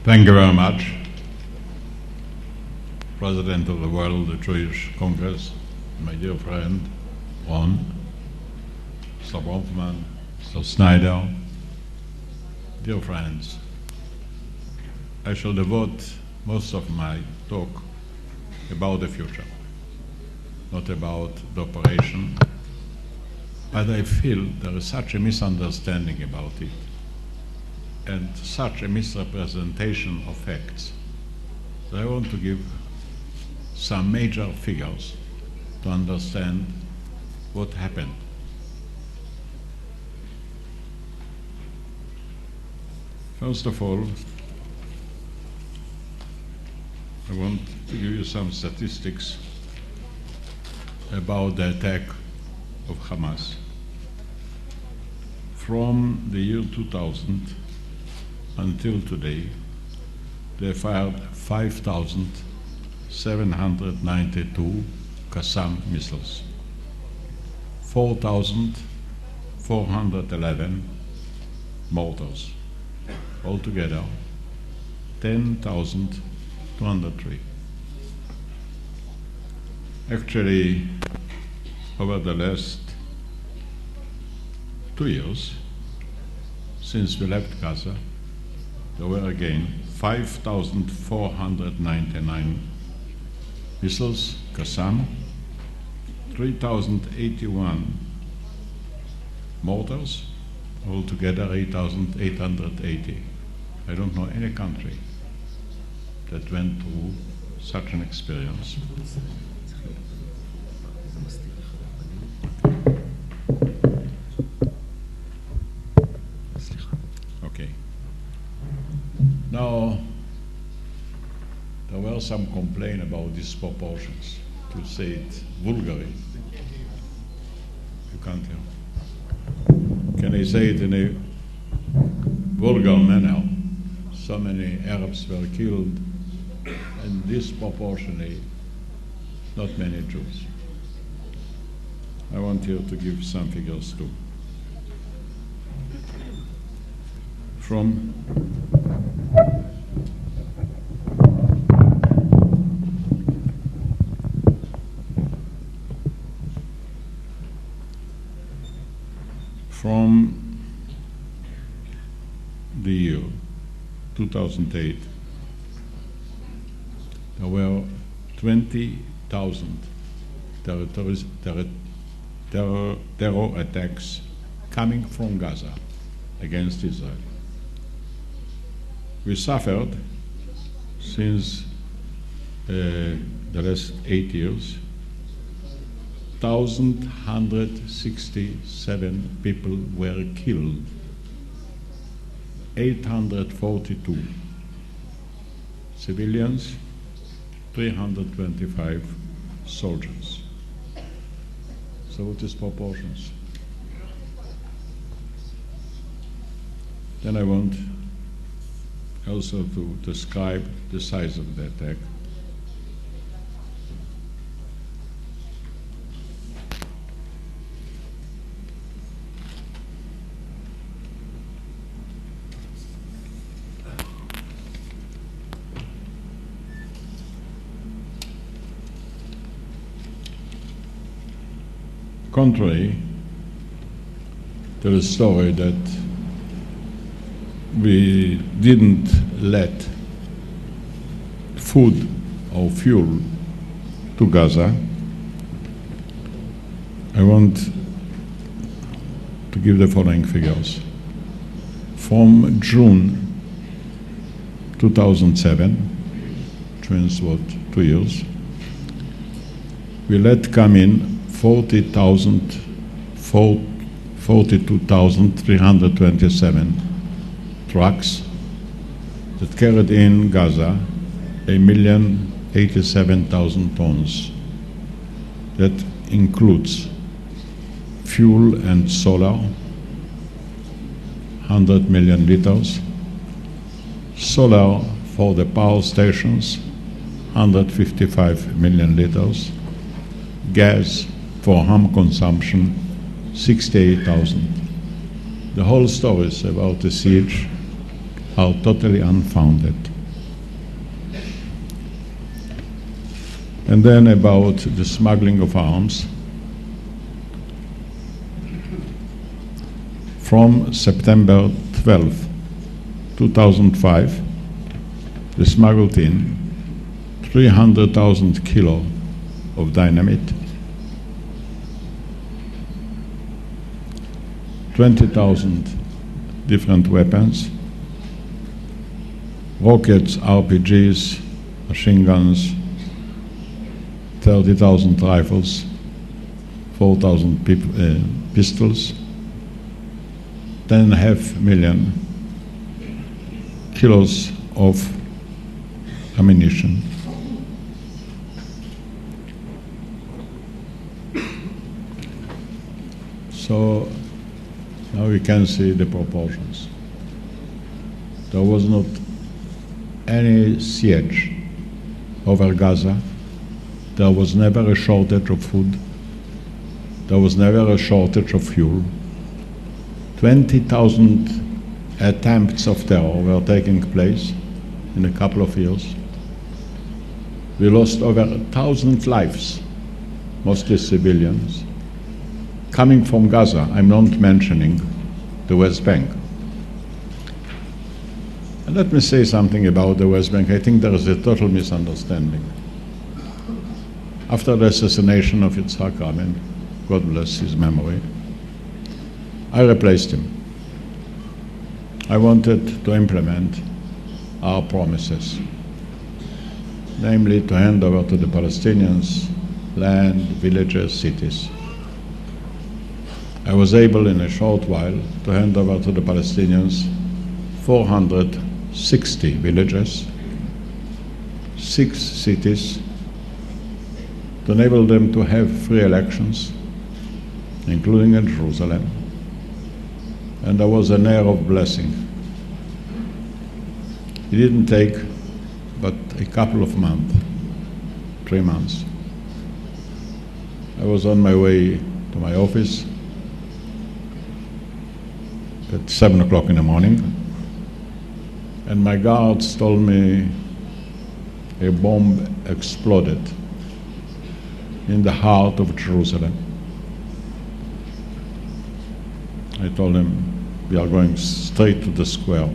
Thank you very much, President of the World Jewish Congress, my dear friend Ron, Mr. Bronfman, Mr. Snyder. Dear friends, I shall devote most of my talk about the future, not about the operation, but I feel there is such a misunderstanding about it and such a misrepresentation of facts that I want to give some major figures to understand what happened. First of all, I want to give you some statistics about the attack of Hamas. From the year 2000 until today, they fired 5,792 Qassam missiles, 4,411 mortars, altogether 10,203. Actually, over the last 2 years, since we left Gaza, there were again 5,499 missiles, Qassam, 3,081 mortars, altogether 8,880. I don't know any country that went through such an experience. Okay. Now, there were some complaint about disproportions, to say it vulgarly. You can't hear. Can I say it in a vulgar manner? So many Arabs were killed, and disproportionately, not many Jews. I want here to give some figures too. From the year 2008, there were 20,000 terror attacks coming from Gaza against Israel. We suffered since the last 8 years 1,167 people were killed, 842 civilians, 325 soldiers. So what is proportions? Then I want also to describe the size of the attack. Contrary to the story that we didn't let food or fuel to Gaza, I want to give the following figures. From June 2007, which means what, 2 years, we let come in 42,327 trucks that carried in Gaza 1,087,000 tons. That includes fuel and solar, 100 million liters, solar for the power stations, 155 million liters, gas for home consumption, 68,000. The whole stories about the siege are totally unfounded. And then about the smuggling of arms. From September 12, 2005, they smuggled in 300,000 kilo of dynamite, 20,000 different weapons, rockets, RPGs, machine guns, 30,000 rifles, 4,000 pistols, 10.5 million kilos of ammunition. So now we can see the proportions. There was not any siege over Gaza. There was never a shortage of food. There was never a shortage of fuel. 20,000 attempts of terror were taking place in a couple of years. We lost over 1,000 lives, mostly civilians, coming from Gaza. I'm not mentioning the West Bank. And let me say something about the West Bank. I think there is a total misunderstanding. After the assassination of Yitzhak Rabin, God bless his memory, I replaced him. I wanted to implement our promises, namely to hand over to the Palestinians land, villages, cities. I was able in a short while to hand over to the Palestinians 460 villages, 6 cities, to enable them to have free elections, including in Jerusalem. And there was an air of blessing. It didn't take but a couple of months, 3 months. I was on my way to my office at 7 o'clock in the morning, and my guards told me a bomb exploded in the heart of Jerusalem. I told them, we are going straight to the square.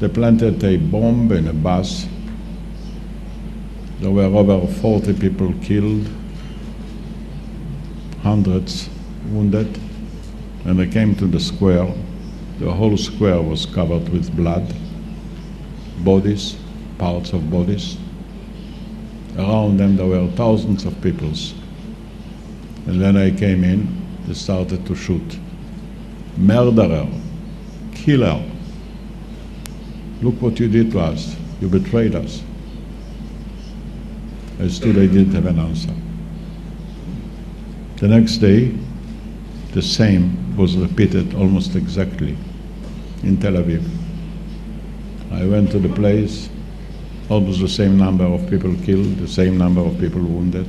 They planted a bomb in a bus. There were over 40 people killed, hundreds wounded. When they came to the square, the whole square was covered with blood, bodies, parts of bodies. Around them there were thousands of people. And then I came in, they started to shoot. Murderer, killer, look what you did to us, you betrayed us. I stood, I didn't have an answer. The next day, the same was repeated almost exactly in Tel Aviv. I went to the place, almost the same number of people killed, the same number of people wounded,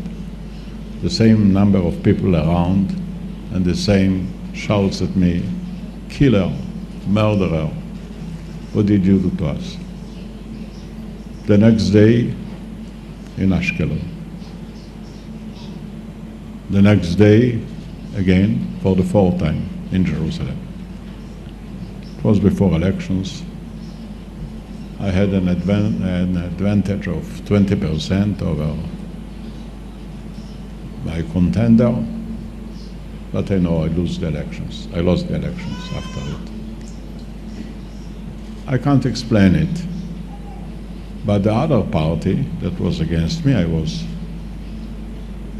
the same number of people around, and the same shouts at me, killer, murderer, what did you do to us? The next day, in Ashkelon. The next day, again, for the 4th time, in Jerusalem. It was before elections. I had an advantage of 20% over my contender, but I know I lost the elections after it. I can't explain it, but the other party that was against me, I was,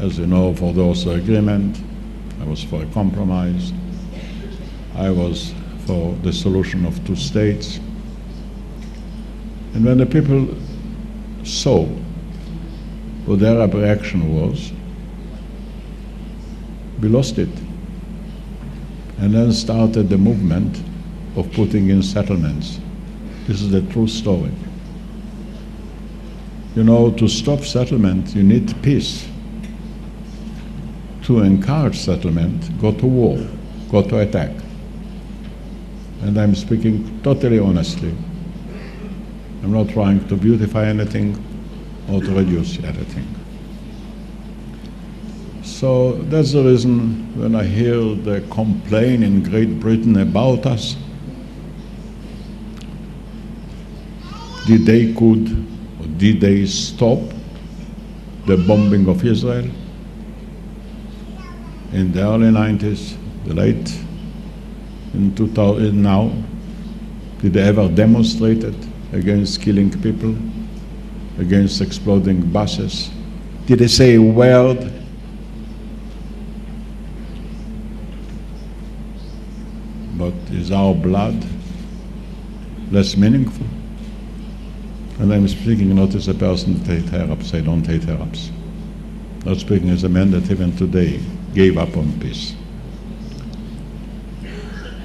as you know, for the Oslo agreement, I was for a compromise, I was for the solution of 2 states. And when the people saw what their reaction was, we lost it. And then started the movement of putting in settlements. This is the true story. You know, to stop settlement, you need peace. To encourage settlement, go to war, go to attack. And I'm speaking totally honestly. I'm not trying to beautify anything. or to reduce everything. So that's the reason when I hear the complaint in Great Britain about us, did they stop the bombing of Israel in the early 90s, the late in 2000 now? Did they ever demonstrate it against killing people, against exploding buses? Did they say a word? But is our blood less meaningful? And I'm speaking not as a person that hates Arabs. I don't hate Arabs. Not speaking as a man that even today gave up on peace.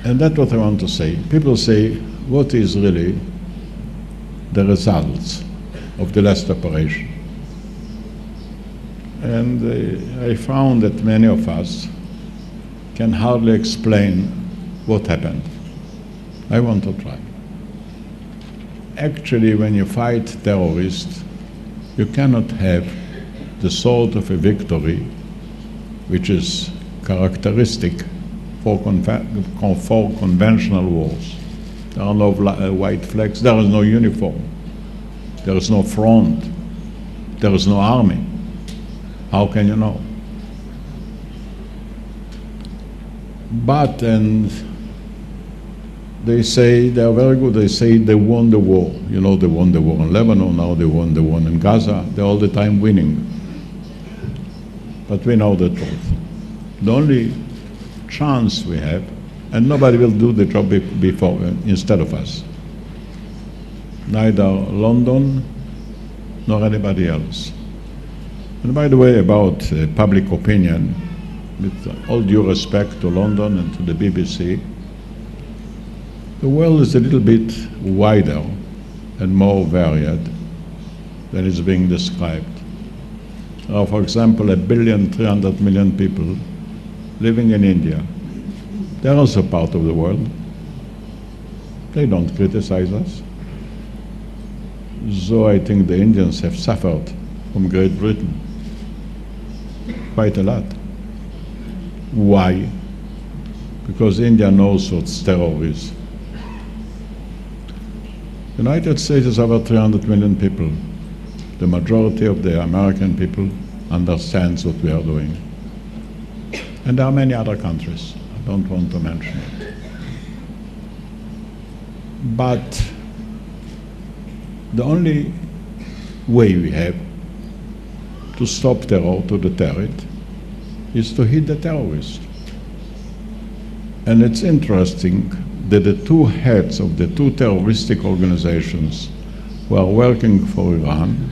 And that's what I want to say. People say, what is really the results of the last operation? And I found that many of us can hardly explain what happened. I want to try. Actually, when you fight terrorists, you cannot have the sort of a victory which is characteristic for conventional wars. There are no white flags, there is no uniform, there is no front, there is no army. How can you know? But, and they say, they are very good, they say they won the war. You know, they won the war in Lebanon, now they won the war in Gaza. They're all the time winning. But we know the truth. The only chance we have, and nobody will do the job instead of us. Neither London nor anybody else. And by the way, about public opinion, with all due respect to London and to the BBC, the world is a little bit wider and more varied than is being described. There are, for example, 1,300,000,000 people living in India. They're also part of the world. They don't criticize us. So I think the Indians have suffered from Great Britain quite a lot. Why? Because India knows what terror is. The United States is over 300 million people. The majority of the American people understands what we are doing. And there are many other countries. I don't want to mention it. But the only way we have to stop terror, to deter it, is to hit the terrorists. And it's interesting that the two heads of the two terroristic organizations who are working for Iran,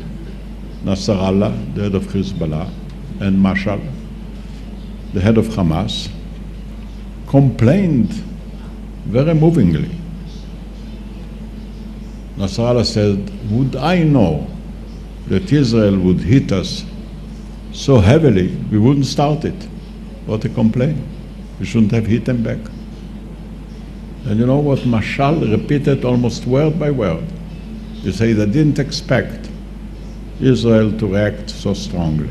Nasrallah, the head of Hezbollah, and Mashal, the head of Hamas, complained very movingly. Nasrallah said, would I know that Israel would hit us so heavily, we wouldn't start it. What a complaint. We shouldn't have hit them back. And you know what Mashal repeated almost word by word? He said they didn't expect Israel to react so strongly.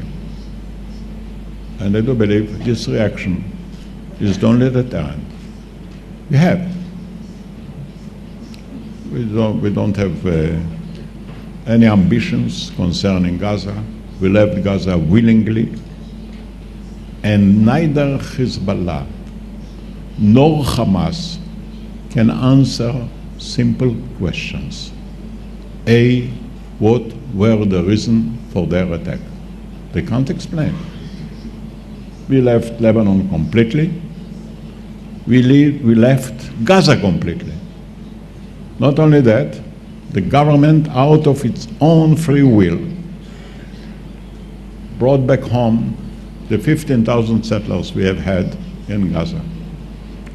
And I do believe this reaction is the only deterrent we have. We don't have any ambitions concerning Gaza. We left Gaza willingly, and neither Hezbollah nor Hamas can answer simple questions. A, what were the reasons for their attack? They can't explain. We left Lebanon completely. We left Gaza completely. Not only that, the government, out of its own free will, brought back home the 15,000 settlers we have had in Gaza.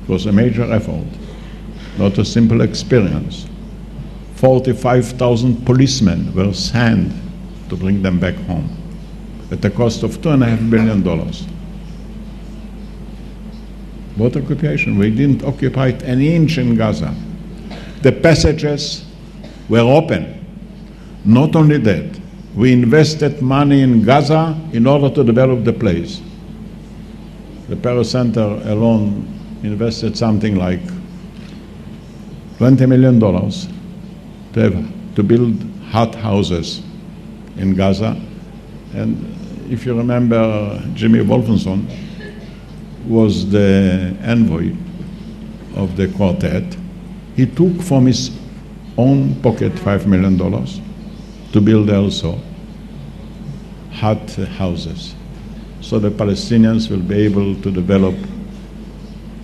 It was a major effort, not a simple experience. 45,000 policemen were sent to bring them back home at the cost of $2.5 billion. What occupation? We didn't occupy an inch in Gaza. The passages were open. Not only that, We invested money in Gaza in order to develop the place. The Paris Center alone invested something like $20 million to build hot houses in Gaza. And if you remember, Jimmy Wolfenson was the envoy of the quartet. He took from his own pocket $5 million to build also hot houses, so the Palestinians will be able to develop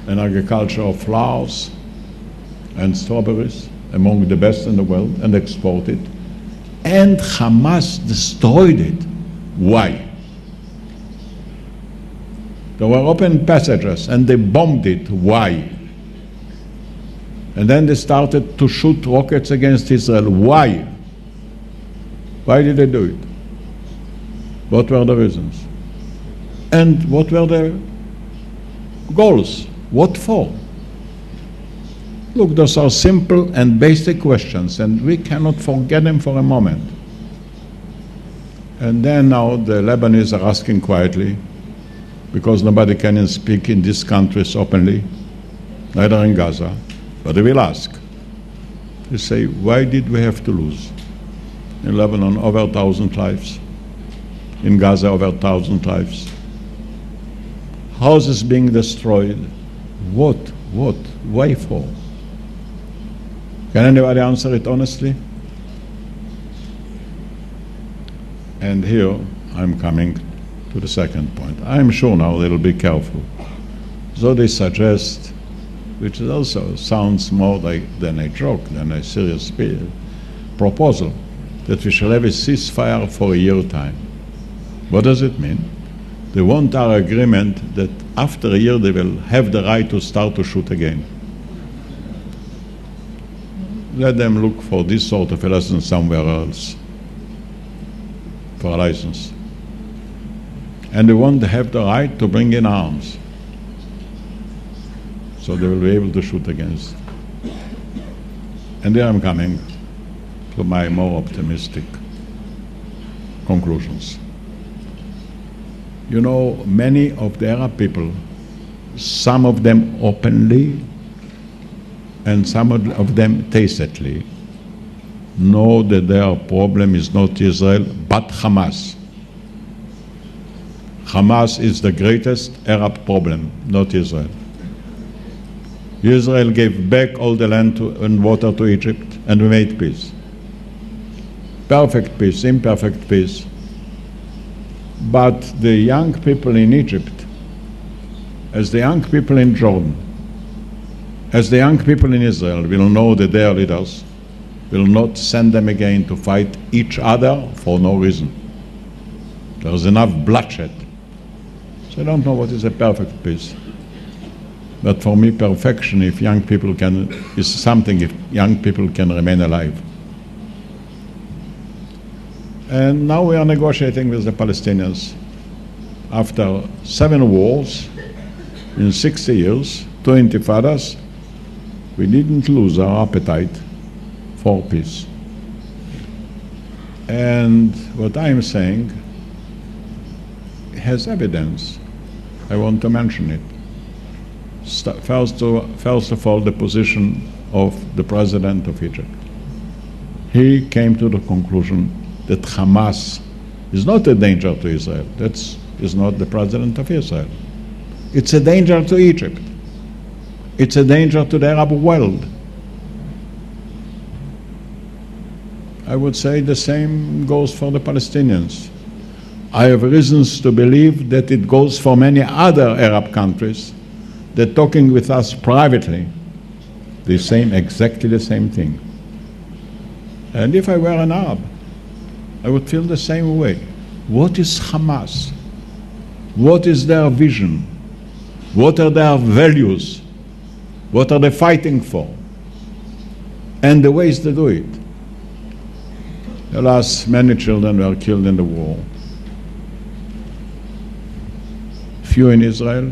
an agriculture of flowers and strawberries, among the best in the world, and export it. And Hamas destroyed it. Why? There were open passages and they bombed it. Why? And then they started to shoot rockets against Israel. Why? Why did they do it? What were the reasons? And what were the goals? What for? Look, those are simple and basic questions, and we cannot forget them for a moment. And then now the Lebanese are asking quietly, because nobody can speak in these countries openly, neither in Gaza, but they will ask. They say, why did we have to lose? In Lebanon, over 1,000 lives. In Gaza, over 1,000 lives. Houses being destroyed. What? Why for? Can anybody answer it honestly? And here I'm coming to the second point. I'm sure now they'll be careful. So they suggest, which also sounds more than a joke, than a serious proposal, that we shall have a ceasefire for a year time. What does it mean? They want our agreement that after a year they will have the right to start to shoot again. Let them look for this sort of a lesson somewhere else, for a license. And they want to have the right to bring in arms, so they will be able to shoot against. And there I'm coming to my more optimistic conclusions. You know, many of the Arab people, some of them openly and some of them tacitly, know that their problem is not Israel, but Hamas. Hamas is the greatest Arab problem, not Israel. Israel gave back all the land and water to Egypt, and we made peace. Perfect peace, imperfect peace. But the young people in Egypt, as the young people in Jordan, as the young people in Israel will know that their leaders will not send them again to fight each other for no reason. There is enough bloodshed. So I don't know what is a perfect peace. But for me, perfection, if young people can, is something if young people can remain alive. And now we are negotiating with the Palestinians. After 7 wars in 60 years, 2 intifadas, we didn't lose our appetite for peace. And what I'm saying has evidence. I want to mention it. First of all, the position of the president of Egypt. He came to the conclusion that Hamas is not a danger to Israel. That is not the president of Israel. It's a danger to Egypt. It's a danger to the Arab world. I would say the same goes for the Palestinians. I have reasons to believe that it goes for many other Arab countries that talking with us privately, exactly the same thing. And if I were an Arab, I would feel the same way. What is Hamas? What is their vision? What are their values? What are they fighting for? And the ways to do it. Alas, many children were killed in the war. Few in Israel,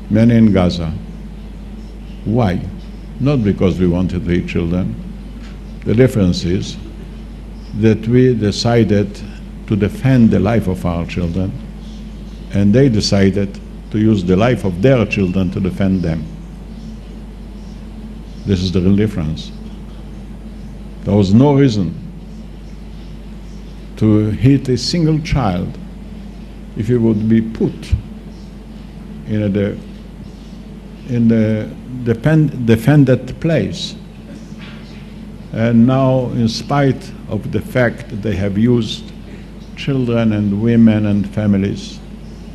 many in Gaza. Why? Not because we wanted to eat children. The difference is that we decided to defend the life of our children, and they decided to use the life of their children to defend them. This is the real difference. There was no reason to hit a single child if he would be put in the defended place. And now, in spite of the fact that they have used children and women and families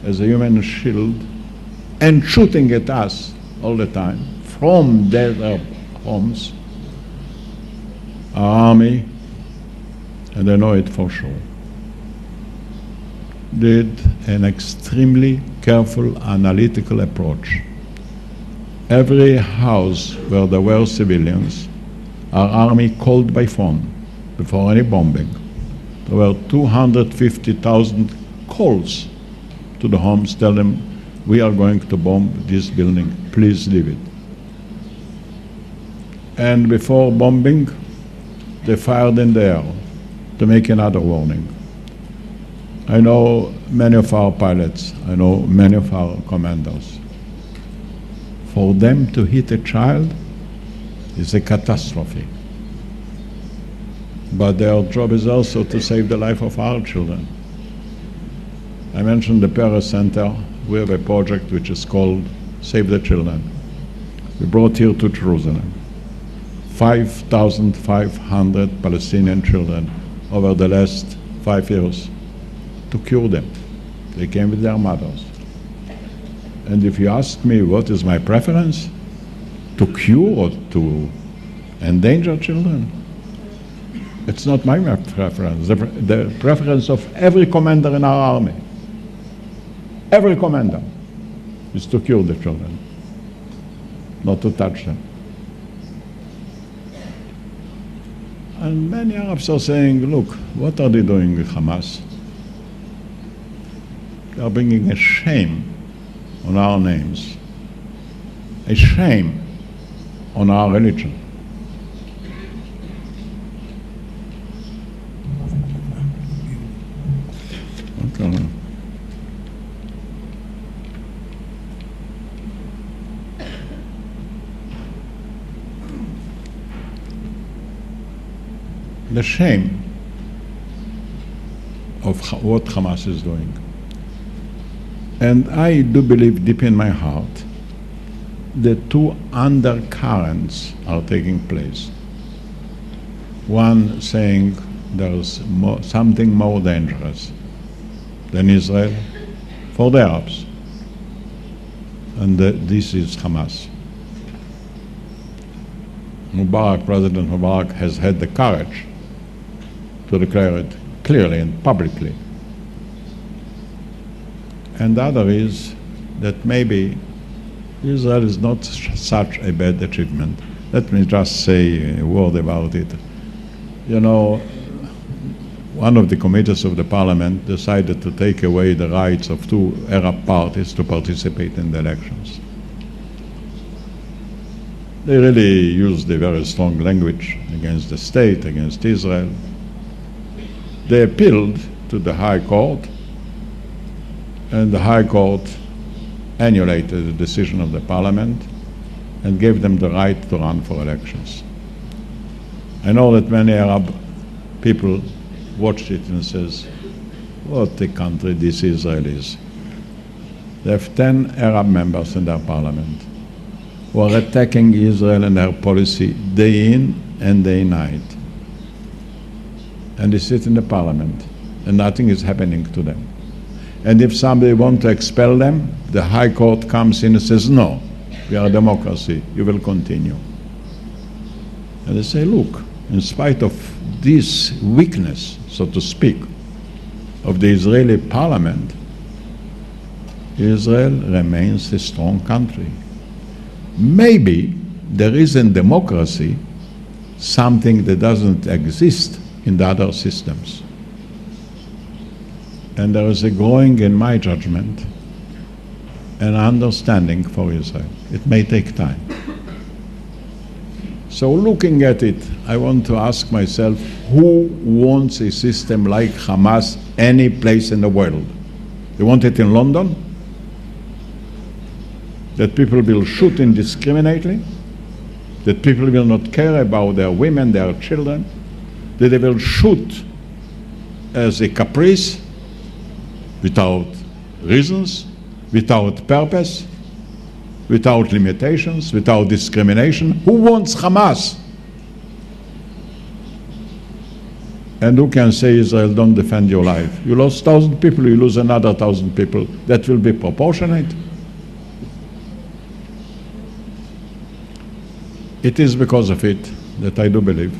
as a human shield and shooting at us all the time from their homes, our army, and I know it for sure, did an extremely careful analytical approach. Every house where there were civilians, our army called by phone before any bombing. There were 250,000 calls to the homes, tell them, we are going to bomb this building, please leave it. And before bombing, they fired in the air to make another warning. I know many of our pilots, I know many of our commanders. For them to hit a child is a catastrophe. But their job is also to save the life of our children. I mentioned the Paris Center. We have a project which is called Save the Children. We brought here to Jerusalem 5,500 Palestinian children over the last 5 years to cure them. They came with their mothers. And if you ask me what is my preference, to cure or to endanger children, it's not my preference. The preference of every commander in our army, every commander, is to cure the children, not to touch them. And many Arabs are saying, look, what are they doing with Hamas? They are bringing a shame on our names, a shame on our religion. Okay. The shame of what Hamas is doing. And I do believe deep in my heart that two undercurrents are taking place. One saying there's something more dangerous than Israel for the Arabs, and this is Hamas. President Mubarak has had the courage to declare it clearly and publicly. And the other is that maybe Israel is not such a bad achievement. Let me just say a word about it. You know, one of the committees of the parliament decided to take away the rights of two Arab parties to participate in the elections. They really used a very strong language against the state, against Israel. They appealed to the High Court, and the High Court annihilated the decision of the parliament and gave them the right to run for elections. I know that many Arab people watched it and says, what a country this Israel is. They have 10 Arab members in their parliament who are attacking Israel and their policy day in and day night. And they sit in the parliament and nothing is happening to them. And if somebody wants to expel them, the High Court comes in and says, no, we are a democracy, you will continue. And they say, look, in spite of this weakness, so to speak, of the Israeli parliament, Israel remains a strong country. Maybe there is in democracy something that doesn't exist in the other systems. And there is a growing, in my judgment, an understanding for Israel. It may take time. So looking at it, I want to ask myself, who wants a system like Hamas any place in the world? You want it in London? That people will shoot indiscriminately? That people will not care about their women, their children? That they will shoot as a caprice, without reasons, without purpose, without limitations, without discrimination? Who wants Hamas? And who can say, Israel, don't defend your life? You lost 1,000 people, you lose another 1,000 people. That will be proportionate. It is because of it that I do believe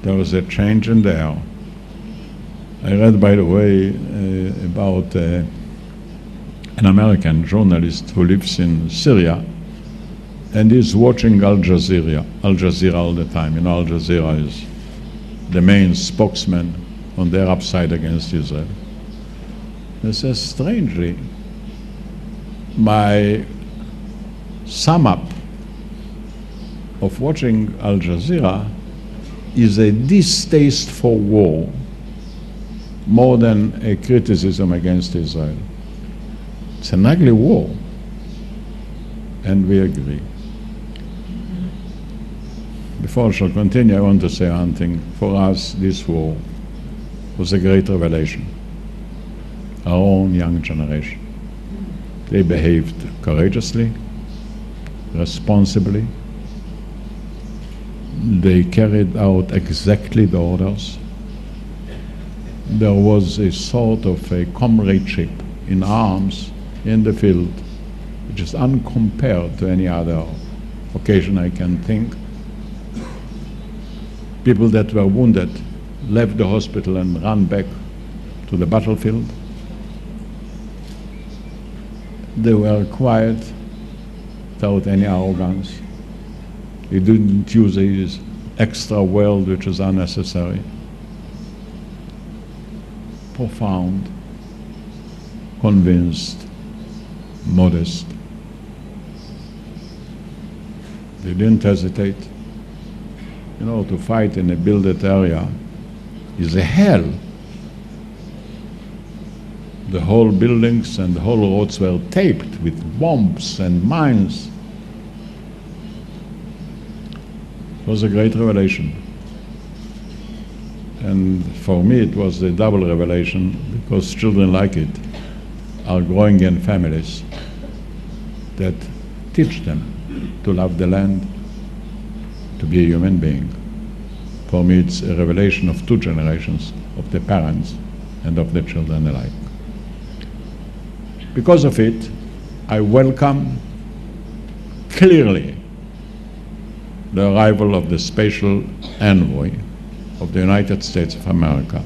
there was a change in the air. I read, by the way, about an American journalist who lives in Syria and is watching Al Jazeera all the time. You know, Al Jazeera is the main spokesman on the Arab side against Israel. He says, strangely, my sum up of watching Al Jazeera is a distaste for war more than a criticism against Israel. It's an ugly war, and we agree. Before I shall continue, I want to say one thing. For us, this war was a great revelation. Our own young generation. They behaved courageously, responsibly. They carried out exactly the orders. There was a sort of a comradeship in arms in the field, which is uncompared to any other occasion I can think. People that were wounded left the hospital and ran back to the battlefield. They were quiet, without any arrogance. They didn't use this extra word which is unnecessary. Profound, convinced, modest. They didn't hesitate. You know, to fight in a built area is a hell. The whole buildings and the whole roads were taped with bombs and mines. It was a great revelation. And for me it was a double revelation, because children like it are growing in families that teach them to love the land, to be a human being. For me it's a revelation of two generations, of the parents and of the children alike. Because of it, I welcome clearly the arrival of the special envoy of the United States of America,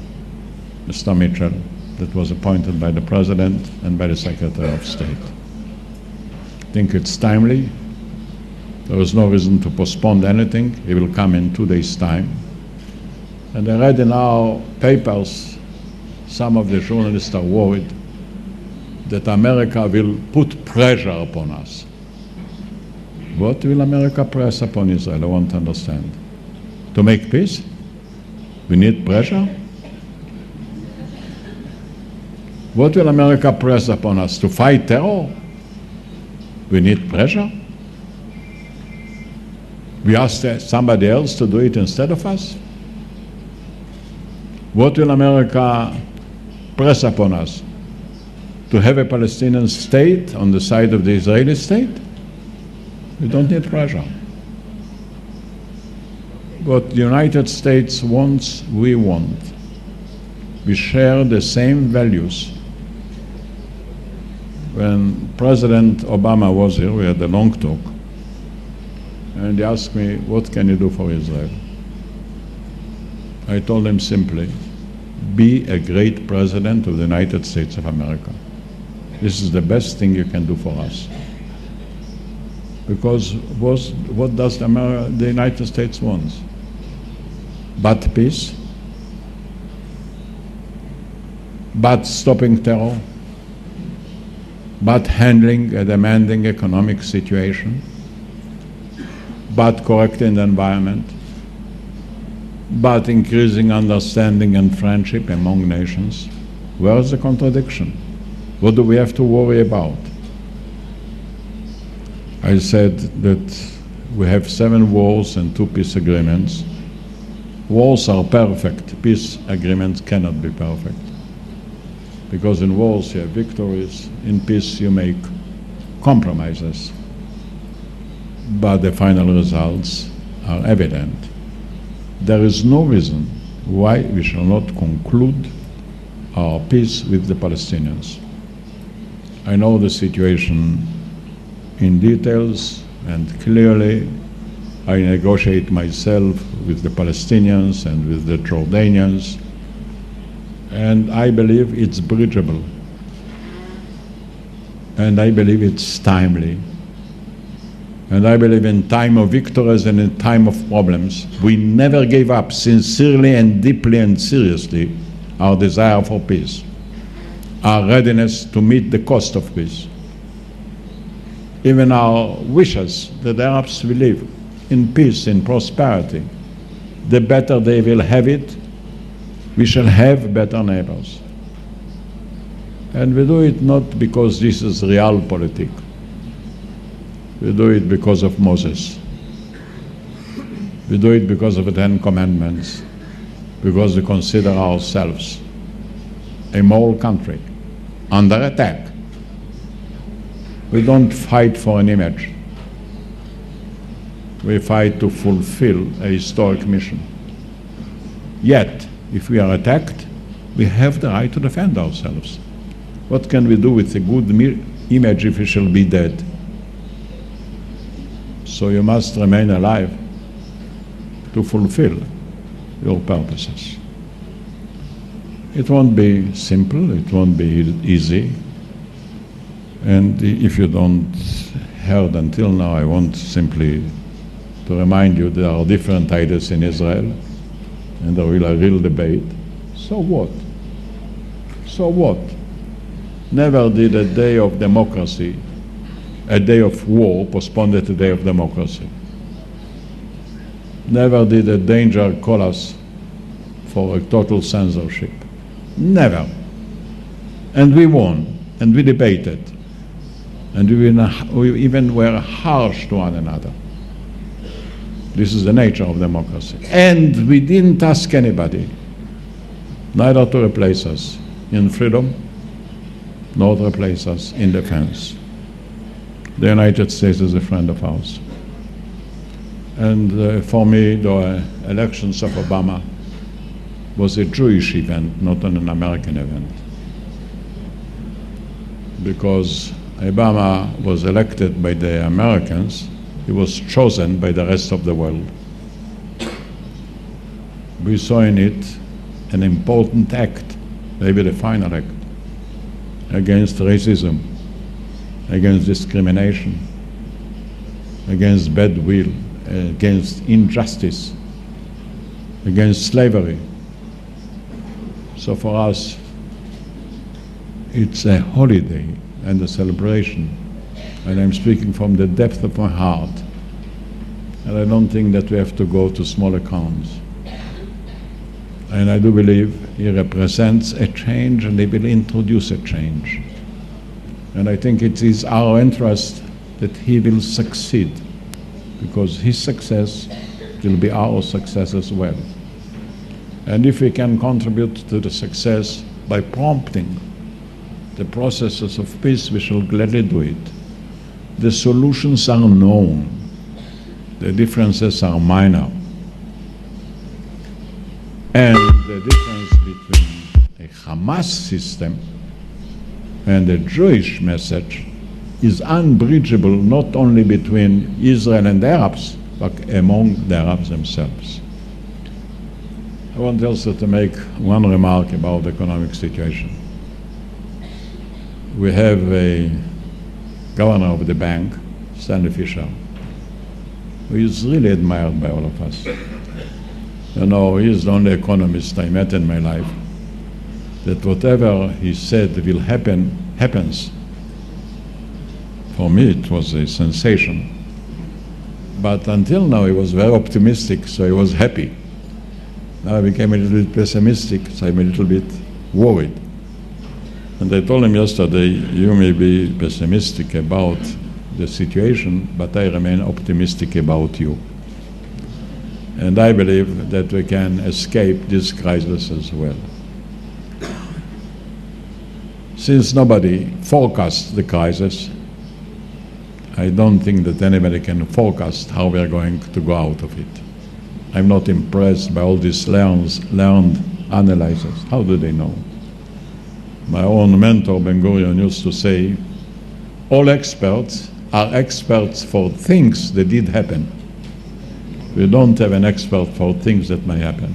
Mr. Mitchell, that was appointed by the President and by the Secretary of State. I think it's timely. There is no reason to postpone anything. He will come in 2 days' time. And I read in our papers, some of the journalists are worried that America will put pressure upon us. What will America press upon Israel? I want to understand. To make peace? We need pressure? What will America press upon us? To fight terror? We need pressure? We ask somebody else to do it instead of us? What will America press upon us? To have a Palestinian state on the side of the Israeli state? We don't need pressure. What the United States wants, we want. We share the same values. When President Obama was here, we had a long talk, and he asked me, what can you do for Israel? I told him simply, be a great president of the United States of America. This is the best thing you can do for us. Because what does the United States want? But peace, but stopping terror, but handling a demanding economic situation, but correcting the environment, but increasing understanding and friendship among nations. Where is the contradiction? What do we have to worry about? I said that we have 7 wars and 2 peace agreements. Wars are perfect. Peace agreements cannot be perfect. Because in wars you have victories, in peace you make compromises. But the final results are evident. There is no reason why we shall not conclude our peace with the Palestinians. I know the situation in details, and clearly I negotiate myself with the Palestinians and with the Jordanians, and I believe it's bridgeable, and I believe it's timely, and I believe in time of victories and in time of problems, we never gave up sincerely and deeply and seriously our desire for peace, our readiness to meet the cost of peace. Even our wishes that the Arabs will live in peace, in prosperity. The better they will have it, we shall have better neighbors. And we do it not because this is realpolitik. We do it because of Moses. We do it because of the 10 Commandments, because we consider ourselves a moral country under attack. We don't fight for an image. We fight to fulfill a historic mission. Yet, if we are attacked, we have the right to defend ourselves. What can we do with a good image if we shall be dead? So you must remain alive to fulfill your purposes. It won't be simple, it won't be easy. And if you don't heard until now, I want simply to remind you there are different ideas in Israel, and there will be a real debate. So what? So what? Never did a day of democracy, a day of war, postpone the day of democracy. Never did a danger call us for a total censorship. Never. And we won, and we debated, and we even were harsh to one another. This is the nature of democracy. And we didn't ask anybody, neither to replace us in freedom, nor to replace us in defense. The United States is a friend of ours. And for me, the elections of Obama was a Jewish event, not an American event. Because Obama was elected by the Americans, he was chosen by the rest of the world. We saw in it an important act, maybe the final act, against racism, against discrimination, against bad will, against injustice, against slavery. So for us, it's a holiday and a celebration. And I'm speaking from the depth of my heart. And I don't think that we have to go to small accounts. And I do believe he represents a change, and he will introduce a change. And I think it is our interest that he will succeed, because his success will be our success as well. And if we can contribute to the success by prompting the processes of peace, we shall gladly do it. The solutions are known. The differences are minor. And the difference between a Hamas system and a Jewish message is unbridgeable, not only between Israel and the Arabs, but among the Arabs themselves. I want also to make one remark about the economic situation. We have a governor of the bank, Stanley Fischer, who is really admired by all of us. You know, he is the only economist I met in my life that whatever he said will happen, happens. For me, it was a sensation. But until now, he was very optimistic, so he was happy. Now I became a little bit pessimistic, so I'm a little bit worried. And I told him yesterday, you may be pessimistic about the situation, but I remain optimistic about you. And I believe that we can escape this crisis as well. Since nobody forecasts the crisis, I don't think that anybody can forecast how we are going to go out of it. I'm not impressed by all these learned analyzers. How do they know? My own mentor, Ben-Gurion, used to say, all experts are experts for things that did happen. We don't have an expert for things that may happen.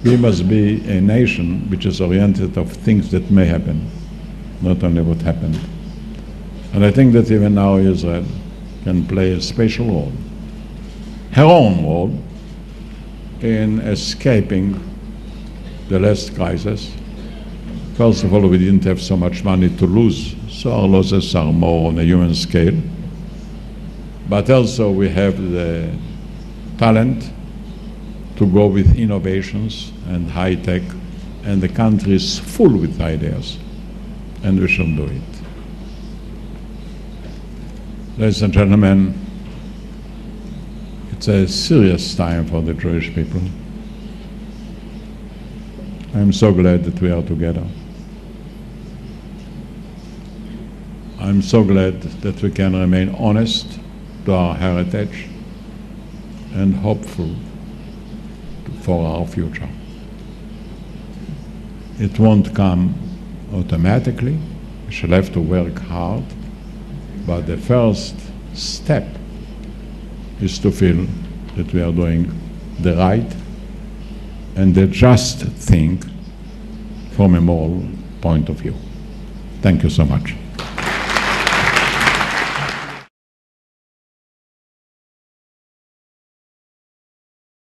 We must be a nation which is oriented of things that may happen, not only what happened. And I think that even now Israel can play a special role, her own role, in escaping the last crisis. First of all, we didn't have so much money to lose, so our losses are more on a human scale. But also we have the talent to go with innovations and high tech, and the country is full with ideas, and we shall do it. Ladies and gentlemen, it's a serious time for the Jewish people. I'm so glad that we are together. I'm so glad that we can remain honest to our heritage and hopeful for our future. It won't come automatically. We shall have to work hard, but the first step is to feel that we are doing the right and the just thing from a moral point of view. Thank you so much.